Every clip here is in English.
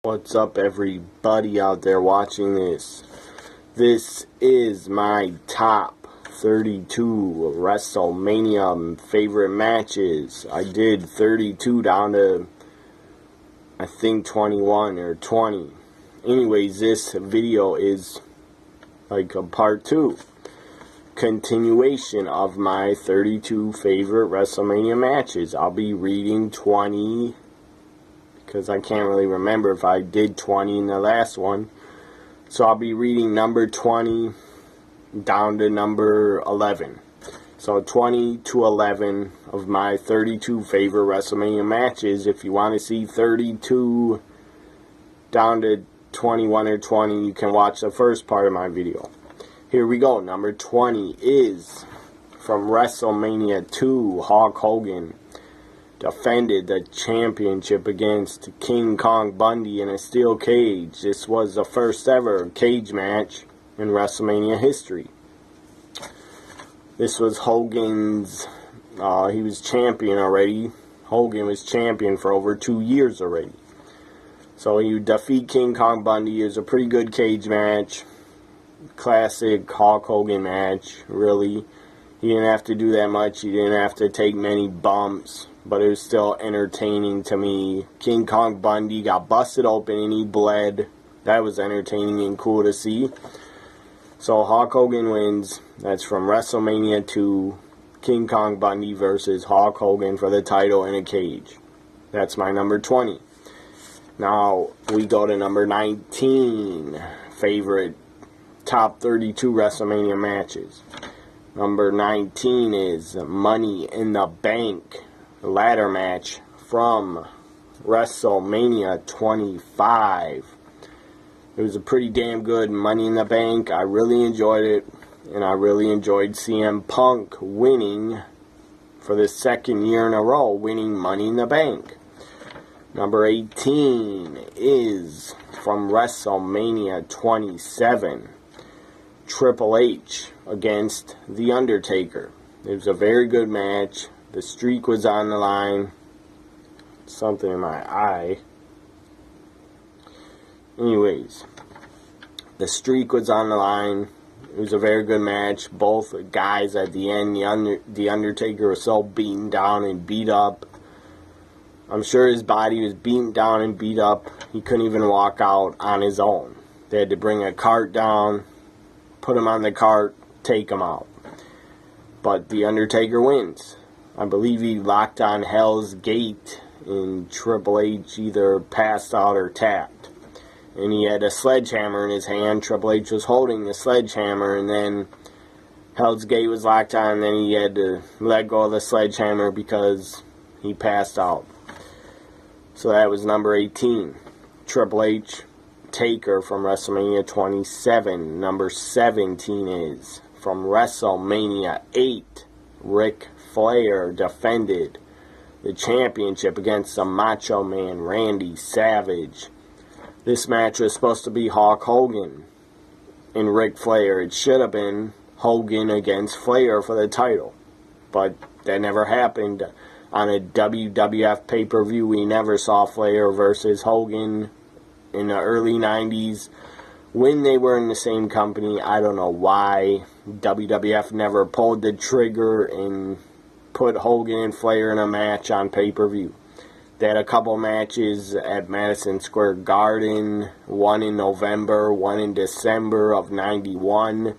What's up, everybody out there watching this? This is my top 32 WrestleMania favorite matches. I did 32 down to, I think, 21 or 20. Anyways, this video is like a part 2. Continuation of my 32 favorite WrestleMania matches. I'll be reading 20 because I can't really remember if I did 20 in the last one. So I'll be reading number 20 down to number 11. So 20 to 11 of my 32 favorite WrestleMania matches. If you want to see 32 down to 21 or 20, you can watch the first part of my video. Here we go. Number 20 is from WrestleMania 2. Hulk Hogan defended the championship against King Kong Bundy in a steel cage. This was the first ever cage match in WrestleMania history. This was Hogan's, he was champion already. Hogan was champion for over 2 years already. So he would defeat King Kong Bundy. It was a pretty good cage match. Classic Hulk Hogan match, really. He didn't have to do that much. He didn't have to take many bumps, but it was still entertaining to me. King Kong Bundy got busted open and he bled. That was entertaining and cool to see. So Hulk Hogan wins. That's from WrestleMania 2. King Kong Bundy versus Hulk Hogan for the title in a cage. That's my number 20. Now we go to number 19. Favorite top 32 WrestleMania matches. Number 19 is Money in the Bank ladder match from WrestleMania 25. It was a pretty damn good Money in the Bank. I really enjoyed it, and I really enjoyed CM Punk winning for the second year in a row, winning Money in the Bank. Number 18 is from WrestleMania 27. Triple H against The Undertaker. It was a very good match. The streak was on the line. Something in my eye. Anyways, the streak was on the line. It was a very good match. Both guys at the end, The Undertaker was so beaten down and beat up. I'm sure his body was beaten down and beat up. He couldn't even walk out on his own. They had to bring a cart down, put him on the cart, take him out. But The Undertaker wins. I believe he locked on Hell's Gate and Triple H either passed out or tapped. And he had a sledgehammer in his hand. Triple H was holding the sledgehammer, and then Hell's Gate was locked on, and then he had to let go of the sledgehammer because he passed out. So that was number 18. Triple H, Taker from WrestleMania 27. Number 17 is from WrestleMania 8. Ric Flair defended the championship against the Macho Man Randy Savage. This match was supposed to be Hulk Hogan and Ric Flair. It should have been Hogan against Flair for the title, but that never happened. On a WWF pay-per-view, we never saw Flair versus Hogan in the early 90s when they were in the same company. I don't know why WWF never pulled the trigger and put Hogan and Flair in a match on pay-per-view. They had a couple matches at Madison Square Garden, one in November, one in December of 91.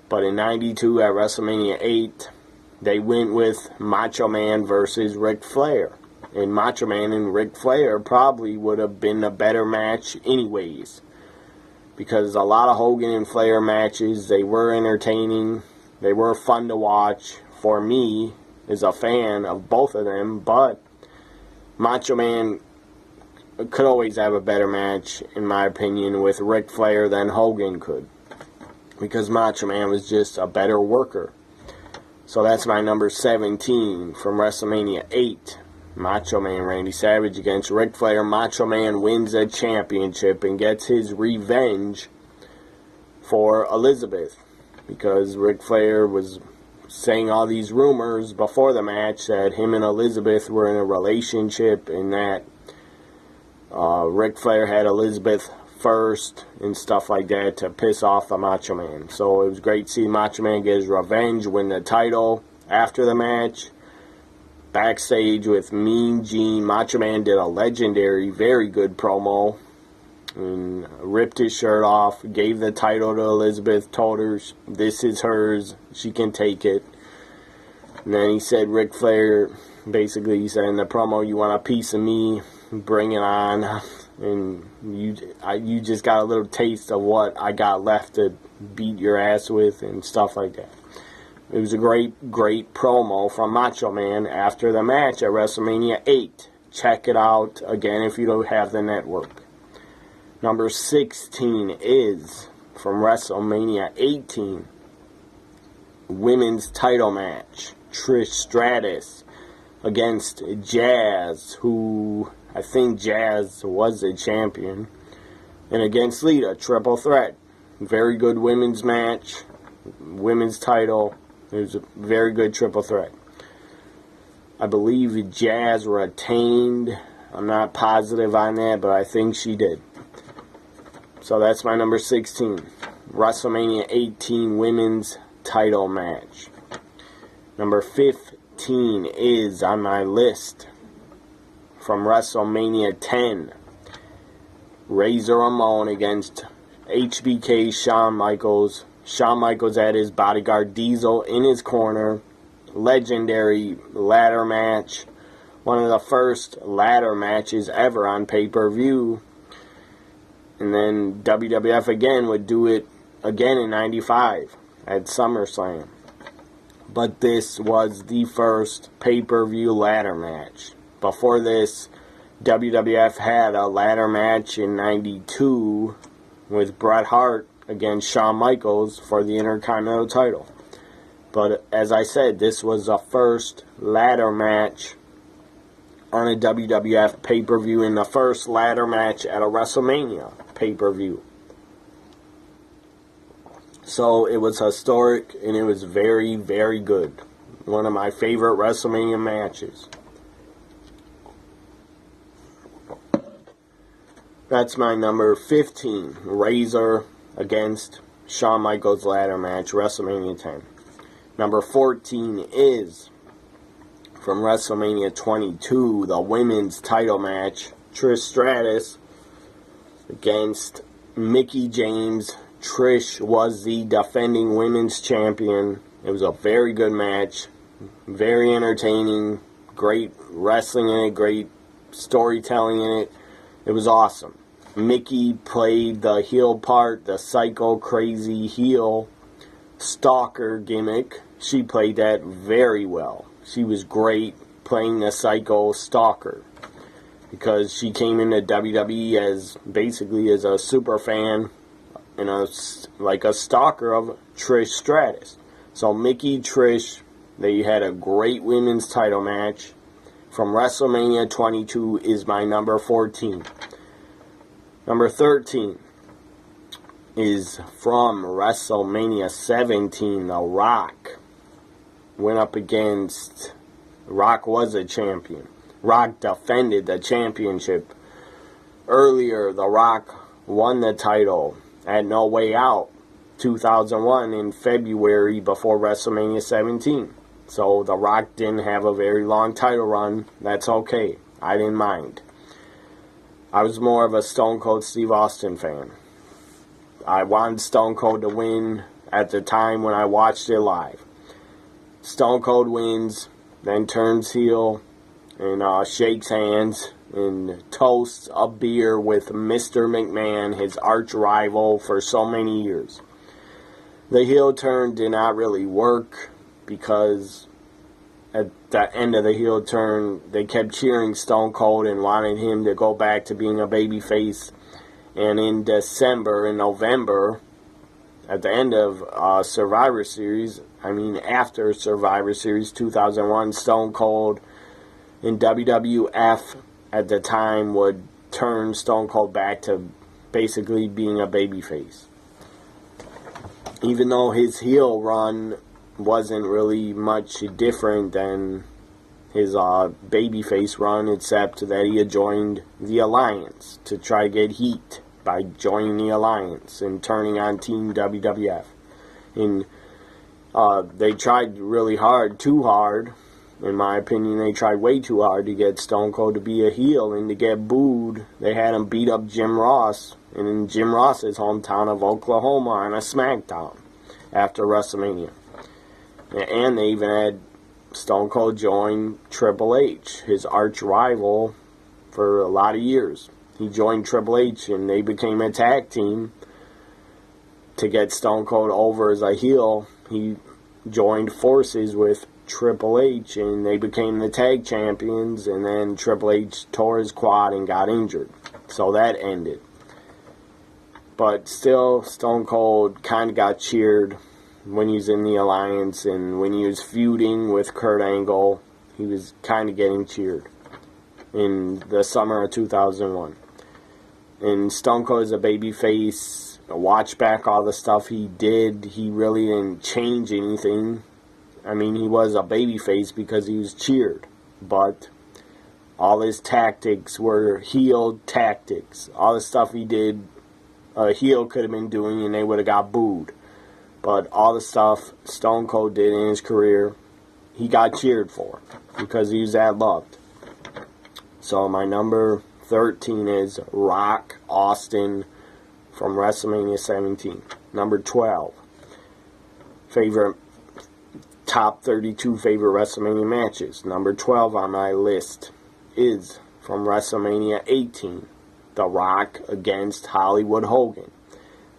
But in 92 at WrestleMania 8, they went with Macho Man versus Ric Flair. And Macho Man and Ric Flair probably would have been a better match anyways. Because a lot of Hogan and Flair matches, they were entertaining. They were fun to watch for me as a fan of both of them. But Macho Man could always have a better match, in my opinion, with Ric Flair than Hogan could. Because Macho Man was just a better worker. So that's my number 17 from WrestleMania 8. Macho Man Randy Savage against Ric Flair. Macho Man wins the championship and gets his revenge for Elizabeth. Because Ric Flair was saying all these rumors before the match that him and Elizabeth were in a relationship and that Ric Flair had Elizabeth first and stuff like that to piss off the Macho Man. So it was great to see Macho Man get his revenge, win the title after the match. Backstage with Mean Gene, Macho Man did a legendary, very good promo. And ripped his shirt off, gave the title to Elizabeth, told her this is hers, she can take it. And then he said, Ric Flair, basically he said in the promo, you want a piece of me, bring it on. And you just got a little taste of what I got left to beat your ass with and stuff like that. It was a great, great promo from Macho Man after the match at WrestleMania 8. Check it out, again, if you don't have the network. Number 16 is from WrestleMania 18. Women's title match. Trish Stratus against Jazz, who I think Jazz was the champion. And against Lita, triple threat. Very good women's match. Women's title. It was a very good triple threat. I believe Jazz retained. I'm not positive on that, but I think she did. So that's my number 16. WrestleMania 18 women's title match. Number 15 is on my list from WrestleMania 10. Razor Ramon against HBK Shawn Michaels. Shawn Michaels had his bodyguard Diesel in his corner. Legendary ladder match. One of the first ladder matches ever on pay-per-view. And then WWF again would do it again in 95 at SummerSlam. But this was the first pay-per-view ladder match. Before this, WWF had a ladder match in 92 with Bret Hart against Shawn Michaels for the Intercontinental title. But as I said, this was the first ladder match on a WWF pay-per-view and the first ladder match at a WrestleMania pay-per-view. So it was historic and it was very, very good. One of my favorite WrestleMania matches. That's my number 15. Razor against Shawn Michaels ladder match, WrestleMania 10. Number 14 is from WrestleMania 22, the women's title match. Trish Stratus against Mickie James. Trish was the defending women's champion. It was a very good match. Very entertaining. Great wrestling in it. Great storytelling in it. It was awesome. Mickie played the heel part, the psycho, crazy heel stalker gimmick. She played that very well. She was great playing the psycho stalker because she came into WWE as basically as a super fan and like a stalker of Trish Stratus. So Mickie, Trish, they had a great women's title match. From WrestleMania 22 is my number 14. Number 13 is from WrestleMania 17. The Rock went up against... Rock was a champion. Rock defended the championship. Earlier, The Rock won the title at No Way Out 2001 in February before WrestleMania 17. So The Rock didn't have a very long title run. That's okay. I didn't mind. I was more of a Stone Cold Steve Austin fan. I wanted Stone Cold to win at the time when I watched it live. Stone Cold wins, then turns heel and shakes hands and toasts a beer with Mr. McMahon, his arch rival for so many years. The heel turn did not really work because at the end of the heel turn, they kept cheering Stone Cold and wanted him to go back to being a babyface. And in November, at the end of Survivor Series, after Survivor Series 2001, Stone Cold and WWF at the time would turn Stone Cold back to basically being a babyface. Even though his heel run wasn't really much different than his babyface run, except that he had joined the Alliance to try to get heat by joining the Alliance and turning on Team WWF. And they tried really hard, too hard. In my opinion, they tried way too hard to get Stone Cold to be a heel and to get booed. They had him beat up Jim Ross, and in Jim Ross's hometown of Oklahoma, on a SmackDown after WrestleMania. And they even had Stone Cold join Triple H, his arch rival, for a lot of years. He joined Triple H, and they became a tag team to get Stone Cold over as a heel. He joined forces with Triple H, and they became the tag champions, and then Triple H tore his quad and got injured. So that ended. But still, Stone Cold kind of got cheered when he was in the Alliance, and when he was feuding with Kurt Angle, he was kind of getting cheered in the summer of 2001. And Stone Cold is a babyface. Watch back all the stuff he did. He really didn't change anything. I mean, he was a babyface because he was cheered. But all his tactics were heel tactics. All the stuff he did, a heel could have been doing, and they would have got booed. But all the stuff Stone Cold did in his career, he got cheered for because he was that loved. So my number 13 is Rock Austin from WrestleMania 17. Number 12, top 32 favorite WrestleMania matches. Number 12 on my list is from WrestleMania 18, The Rock against Hollywood Hogan.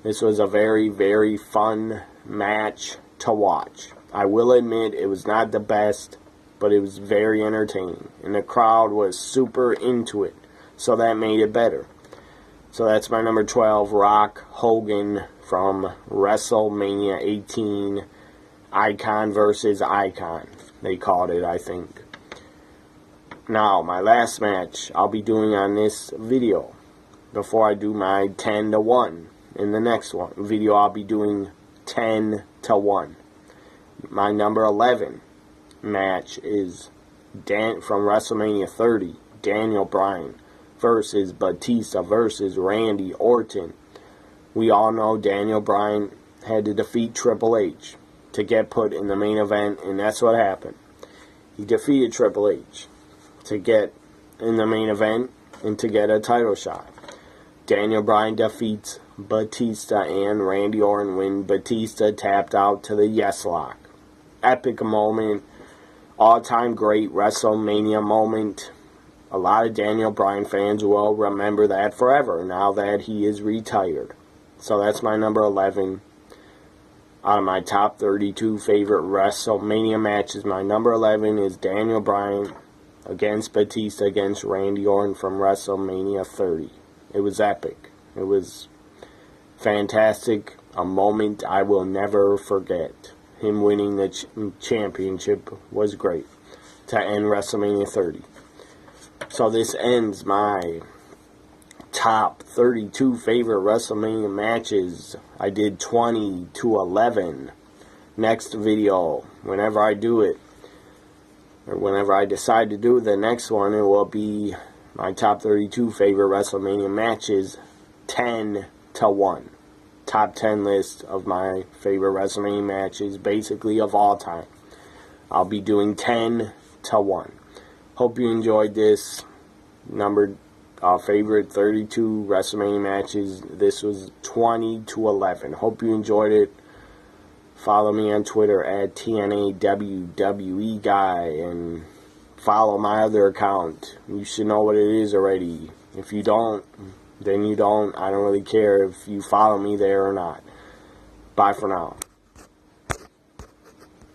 This was a very, very fun match to watch. I will admit it was not the best, but it was very entertaining, and the crowd was super into it, so that made it better. So that's my number 12, Rock Hogan from WrestleMania 18, Icon versus Icon, they called it, I think. Now, my last match I'll be doing on this video, before I do my 10-1 in the next one video, I'll be doing 10-1. My number 11 match is from WrestleMania 30, Daniel Bryan versus Batista versus Randy Orton. We all know Daniel Bryan had to defeat Triple H to get put in the main event, and that's what happened. He defeated Triple H to get in the main event and to get a title shot. Daniel Bryan defeats Batista and Randy Orton when Batista tapped out to the Yes Lock. Epic moment, all-time great WrestleMania moment. A lot of Daniel Bryan fans will remember that forever now that he is retired. So that's my number 11 out of my top 32 favorite WrestleMania matches. My number 11 is Daniel Bryan against Batista against Randy Orton from WrestleMania 30. It was epic. It was fantastic. A moment I will never forget. Him winning the championship was great to end WrestleMania 30. So this ends my top 32 favorite WrestleMania matches. I did 20-11. Next video, whenever I do it, or whenever I decide to do the next one, it will be my top 32 favorite WrestleMania matches, 10-1. Top 10 list of my favorite WrestleMania matches, basically of all time. I'll be doing 10-1. Hope you enjoyed this favorite 32 WrestleMania matches. This was 20-11. Hope you enjoyed it. Follow me on Twitter at TNAWWE Guy, and follow my other account. You should know what it is already. If you don't, then you don't. I don't really care if you follow me there or not. Bye for now.